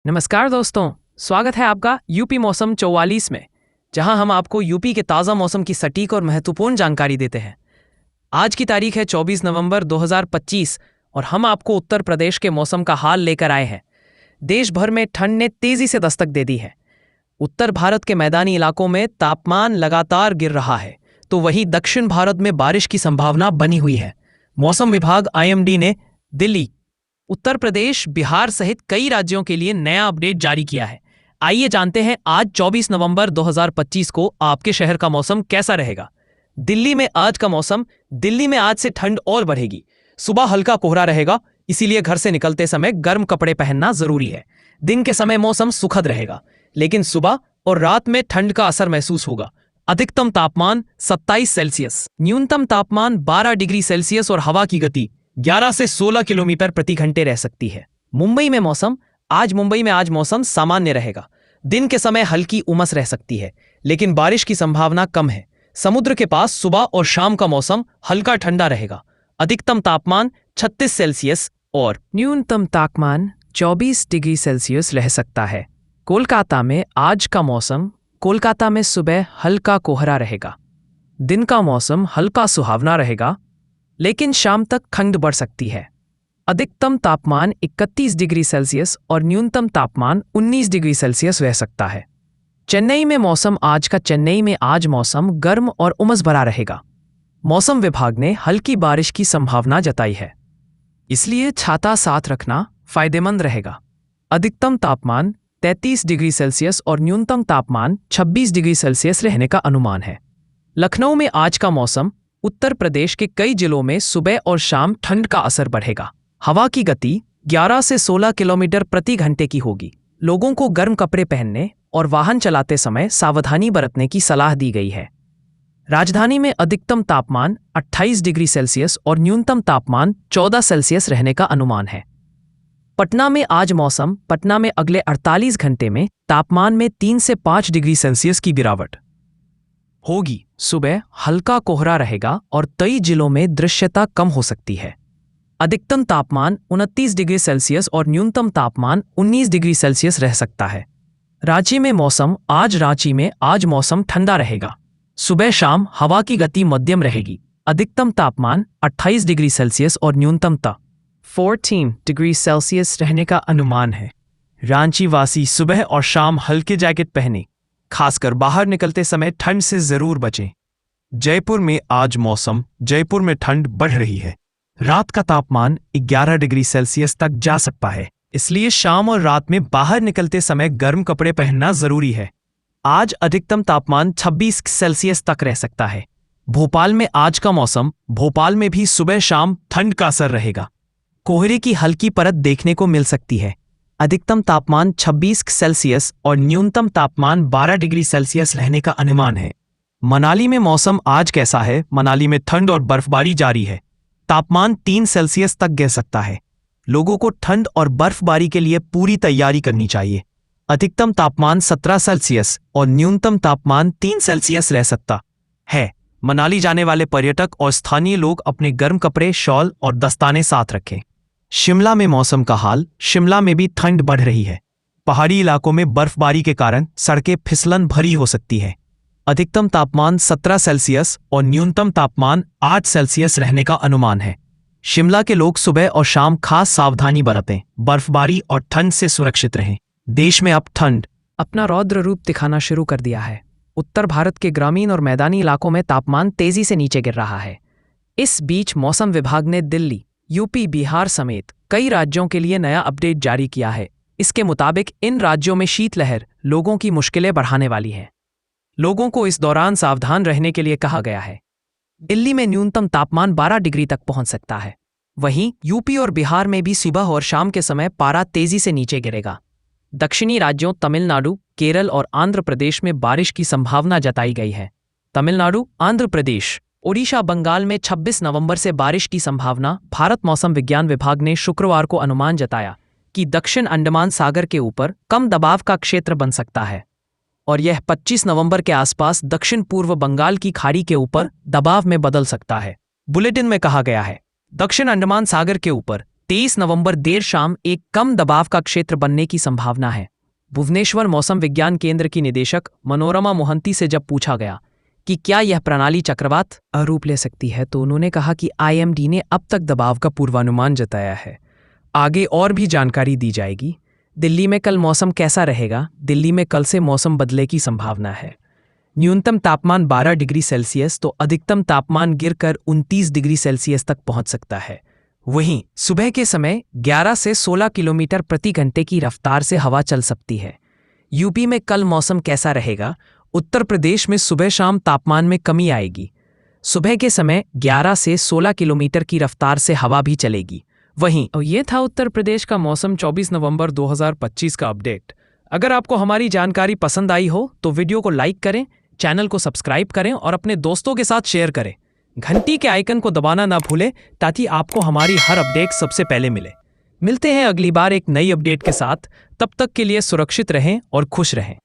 नमस्कार दोस्तों, स्वागत है आपका यूपी मौसम 44 में, जहां हम आपको यूपी के ताज़ा मौसम की सटीक और महत्वपूर्ण जानकारी देते हैं। आज की तारीख है 24 नवंबर 2025 और हम आपको उत्तर प्रदेश के मौसम का हाल लेकर आए हैं। देश भर में ठंड ने तेजी से दस्तक दे दी है। उत्तर भारत के मैदानी इलाकों में तापमान लगातार गिर रहा है, तो वहीं दक्षिण भारत में बारिश की संभावना बनी हुई है। मौसम विभाग IMD ने दिल्ली, उत्तर प्रदेश, बिहार सहित कई राज्यों के लिए नया अपडेट जारी किया है। आइए जानते हैं आज 24 नवंबर 2025 को आपके शहर का मौसम कैसा रहेगा। दिल्ली में आज का मौसम। दिल्ली में आज से ठंड और बढ़ेगी। सुबह हल्का कोहरा रहेगा, इसीलिए घर से निकलते समय गर्म कपड़े पहनना जरूरी है। दिन के समय मौसम सुखद रहेगा, लेकिन सुबह और रात में ठंड का असर महसूस होगा। अधिकतम तापमान 27 सेल्सियस, न्यूनतम तापमान 12 डिग्री सेल्सियस और हवा की गति 11 से 16 किलोमीटर प्रति घंटे रह सकती है। मुंबई में मौसम। मुंबई में आज मौसम सामान्य रहेगा। दिन के समय हल्की उमस रह सकती है, लेकिन बारिश की संभावना कम है। समुद्र के पास सुबह और शाम का मौसम हल्का ठंडा रहेगा। अधिकतम तापमान 36 सेल्सियस और न्यूनतम तापमान 24 डिग्री सेल्सियस रह सकता है। कोलकाता में आज का मौसम। कोलकाता में सुबह हल्का कोहरा रहेगा। दिन का मौसम हल्का सुहावना रहेगा, लेकिन शाम तक ठंड बढ़ सकती है। अधिकतम तापमान 31 डिग्री सेल्सियस और न्यूनतम तापमान 19 डिग्री सेल्सियस रह सकता है। चेन्नई में मौसम। चेन्नई में आज मौसम गर्म और उमस भरा रहेगा। मौसम विभाग ने हल्की बारिश की संभावना जताई है, इसलिए छाता साथ रखना फायदेमंद रहेगा। अधिकतम तापमान 33 डिग्री सेल्सियस और न्यूनतम तापमान 26 डिग्री सेल्सियस रहने का अनुमान है। लखनऊ में आज का मौसम। उत्तर प्रदेश के कई जिलों में सुबह और शाम ठंड का असर बढ़ेगा। हवा की गति 11 से 16 किलोमीटर प्रति घंटे की होगी। लोगों को गर्म कपड़े पहनने और वाहन चलाते समय सावधानी बरतने की सलाह दी गई है। राजधानी में अधिकतम तापमान 28 डिग्री सेल्सियस और न्यूनतम तापमान 14 सेल्सियस रहने का अनुमान है। पटना में आज मौसम। पटना में अगले 48 घंटे में तापमान में 3 से 5 डिग्री सेल्सियस की गिरावट होगी। सुबह हल्का कोहरा रहेगा और कई जिलों में दृश्यता कम हो सकती है। अधिकतम तापमान 29 डिग्री सेल्सियस और न्यूनतम तापमान 19 डिग्री सेल्सियस रह सकता है। रांची में मौसम। रांची में आज मौसम ठंडा रहेगा। सुबह शाम हवा की गति मध्यम रहेगी। अधिकतम तापमान 28 डिग्री सेल्सियस और न्यूनतम 14 डिग्री सेल्सियस रहने का अनुमान है। रांची वासी सुबह और शाम हल्के जैकेट पहने, खासकर बाहर निकलते समय ठंड से जरूर बचें। जयपुर में आज मौसम। जयपुर में ठंड बढ़ रही है। रात का तापमान 11 डिग्री सेल्सियस तक जा सकता है, इसलिए शाम और रात में बाहर निकलते समय गर्म कपड़े पहनना जरूरी है। आज अधिकतम तापमान 26 सेल्सियस तक रह सकता है। भोपाल में आज का मौसम। भोपाल में भी सुबह शाम ठंड का असर रहेगा। कोहरे की हल्की परत देखने को मिल सकती है। अधिकतम तापमान 26 सेल्सियस और न्यूनतम तापमान 12 डिग्री सेल्सियस रहने का अनुमान है। मनाली में मौसम आज कैसा है? मनाली में ठंड और बर्फबारी जारी है। तापमान 3 सेल्सियस तक गिर सकता है। लोगों को ठंड और बर्फबारी के लिए पूरी तैयारी करनी चाहिए। अधिकतम तापमान 17 सेल्सियस और न्यूनतम तापमान 3 सेल्सियस रह सकता है। मनाली जाने वाले पर्यटक और स्थानीय लोग अपने गर्म कपड़े, शॉल और दस्ताने साथ रखें। शिमला में मौसम का हाल। शिमला में भी ठंड बढ़ रही है। पहाड़ी इलाकों में बर्फबारी के कारण सड़कें फिसलन भरी हो सकती है। अधिकतम तापमान 17 सेल्सियस और न्यूनतम तापमान 8 सेल्सियस रहने का अनुमान है। शिमला के लोग सुबह और शाम खास सावधानी बरतें। बर्फबारी और ठंड से सुरक्षित रहें। देश में अब ठंड अपना रौद्र रूप दिखाना शुरू कर दिया है। उत्तर भारत के ग्रामीण और मैदानी इलाकों में तापमान तेजी से नीचे गिर रहा है। इस बीच मौसम विभाग ने दिल्ली, यूपी, बिहार समेत कई राज्यों के लिए नया अपडेट जारी किया है। इसके मुताबिक इन राज्यों में शीतलहर लोगों की मुश्किलें बढ़ाने वाली है। लोगों को इस दौरान सावधान रहने के लिए कहा गया है। दिल्ली में न्यूनतम तापमान 12 डिग्री तक पहुंच सकता है। वहीं यूपी और बिहार में भी सुबह और शाम के समय पारा तेजी से नीचे गिरेगा। दक्षिणी राज्यों तमिलनाडु, केरल और आंध्र प्रदेश में बारिश की संभावना जताई गई है। तमिलनाडु, आंध्र प्रदेश, ओडिशा, बंगाल में 26 नवंबर से बारिश की संभावना। भारत मौसम विज्ञान विभाग ने शुक्रवार को अनुमान जताया कि दक्षिण अंडमान सागर के ऊपर कम दबाव का क्षेत्र बन सकता है और यह 25 नवंबर के आसपास दक्षिण पूर्व बंगाल की खाड़ी के ऊपर दबाव में बदल सकता है। बुलेटिन में कहा गया है, दक्षिण अंडमान सागर के ऊपर 23 नवंबर देर शाम एक कम दबाव का क्षेत्र बनने की संभावना है। भुवनेश्वर मौसम विज्ञान केंद्र की निदेशक मनोरमा मोहंती से जब पूछा गया कि क्या यह प्रणाली चक्रवात रूप ले सकती है, तो उन्होंने कहा कि आईएमडी ने अब तक दबाव का पूर्वानुमान जताया है, आगे और भी जानकारी दी जाएगी। दिल्ली में कल मौसम कैसा रहेगा? दिल्ली में कल से मौसम बदले की संभावना है। न्यूनतम तापमान 12 डिग्री सेल्सियस तो अधिकतम तापमान गिरकर 29 डिग्री सेल्सियस तक पहुंच सकता है। वहीं सुबह के समय 11 से 16 किलोमीटर प्रति घंटे की रफ्तार से हवा चल सकती है। यूपी में कल मौसम कैसा रहेगा? उत्तर प्रदेश में सुबह शाम तापमान में कमी आएगी। सुबह के समय 11 से 16 किलोमीटर की रफ्तार से हवा भी चलेगी। वहीं ये था उत्तर प्रदेश का मौसम 24 नवंबर 2025 का अपडेट। अगर आपको हमारी जानकारी पसंद आई हो तो वीडियो को लाइक करें, चैनल को सब्सक्राइब करें और अपने दोस्तों के साथ शेयर करें। घंटी के आइकन को दबाना ना भूलें ताकि आपको हमारी हर अपडेट सबसे पहले मिले। मिलते हैं अगली बार एक नई अपडेट के साथ। तब तक के लिए सुरक्षित रहें और खुश रहें।